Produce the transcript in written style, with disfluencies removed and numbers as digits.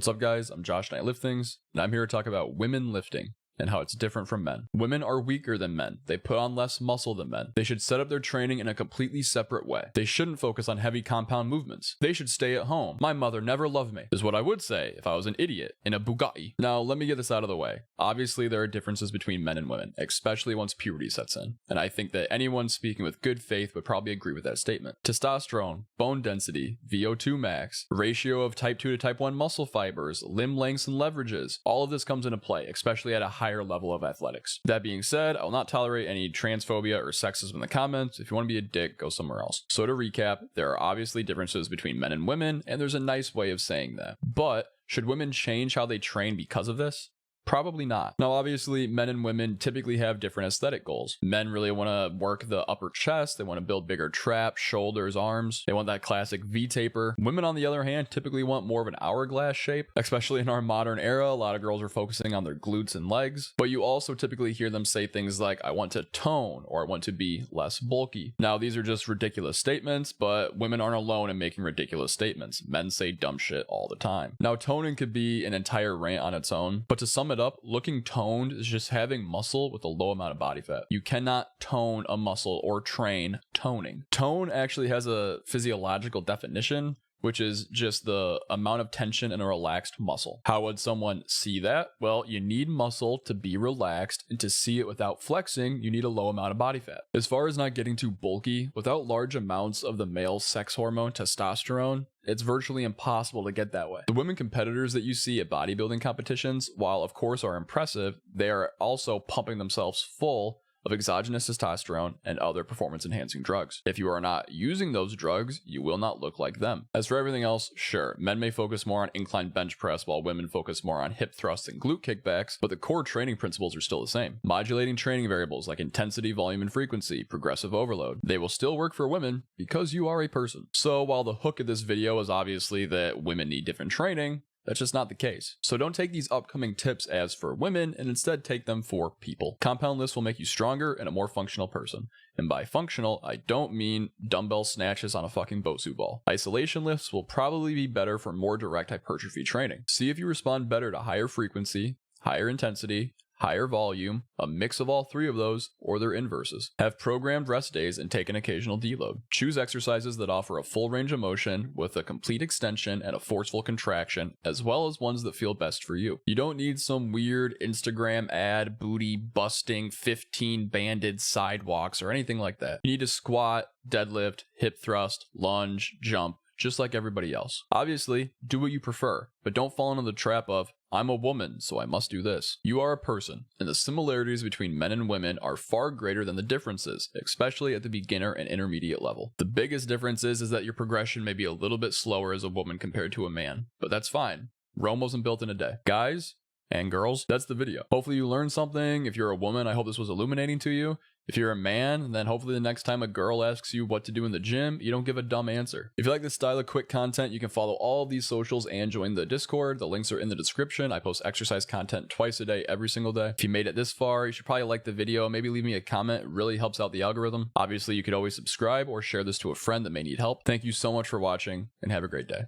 What's up guys, I'm Josh and I lift things, and I'm here to talk about women lifting and how it's different from men. Women are weaker than men. They put on less muscle than men. They should set up their training in a completely separate way. They shouldn't focus on heavy compound movements. They should stay at home. My mother never loved me, is what I would say if I was an idiot in a Bugatti. Now, let me get this out of the way. Obviously, there are differences between men and women, especially once puberty sets in. And I think that anyone speaking with good faith would probably agree with that statement. Testosterone, bone density, VO2 max, ratio of type 2 to type 1 muscle fibers, limb lengths and leverages, all of this comes into play, especially at a higher level of athletics. That being said, I will not tolerate any transphobia or sexism in the comments. If you want to be a dick, go somewhere else. So to recap, there are obviously differences between men and women, and there's a nice way of saying that. But should women change how they train because of this? Probably not. Now, obviously, men and women typically have different aesthetic goals. Men really want to work the upper chest. They want to build bigger traps, shoulders, arms. They want that classic V-taper. Women, on the other hand, typically want more of an hourglass shape. Especially in our modern era, a lot of girls are focusing on their glutes and legs. But you also typically hear them say things like, I want to tone, or I want to be less bulky. Now, these are just ridiculous statements, but women aren't alone in making ridiculous statements. Men say dumb shit all the time. Now, toning could be an entire rant on its own, but to sum it up, looking toned is just having muscle with a low amount of body fat. You cannot tone a muscle or train toning. Tone actually has a physiological definition, which is just the amount of tension in a relaxed muscle. How would someone see that? Well, you need muscle to be relaxed, and to see it without flexing, you need a low amount of body fat. As far as not getting too bulky, without large amounts of the male sex hormone testosterone, it's virtually impossible to get that way. The women competitors that you see at bodybuilding competitions, while of course are impressive, they are also pumping themselves full of exogenous testosterone and other performance-enhancing drugs. If you are not using those drugs, you will not look like them. As for everything else, sure, men may focus more on incline bench press while women focus more on hip thrusts and glute kickbacks, but the core training principles are still the same. Modulating training variables like intensity, volume, and frequency, progressive overload. They will still work for women because you are a person. So while the hook of this video is obviously that women need different training, that's just not the case. So don't take these upcoming tips as for women, and instead take them for people. Compound lifts will make you stronger and a more functional person. And by functional, I don't mean dumbbell snatches on a fucking Bosu ball. Isolation lifts will probably be better for more direct hypertrophy training. See if you respond better to higher frequency, higher intensity, higher volume, a mix of all three of those, or their inverses. Have programmed rest days and take an occasional deload. Choose exercises that offer a full range of motion with a complete extension and a forceful contraction, as well as ones that feel best for you. You don't need some weird Instagram ad, booty busting, 15 banded sidewalks or anything like that. You need to squat, deadlift, hip thrust, lunge, jump, just like everybody else. Obviously, do what you prefer, but don't fall into the trap of, I'm a woman, so I must do this. You are a person, and the similarities between men and women are far greater than the differences, especially at the beginner and intermediate level. The biggest difference is that your progression may be a little bit slower as a woman compared to a man, but that's fine. Rome wasn't built in a day. Guys and girls, that's the video. Hopefully you learned something. If you're a woman, I hope this was illuminating to you. If you're a man, then hopefully the next time a girl asks you what to do in the gym, you don't give a dumb answer. If you like this style of quick content, you can follow all of these socials and join the Discord. The links are in the description. I post exercise content twice a day, every single day. If you made it this far, you should probably like the video. Maybe leave me a comment. It really helps out the algorithm. Obviously, you could always subscribe or share this to a friend that may need help. Thank you so much for watching, and have a great day.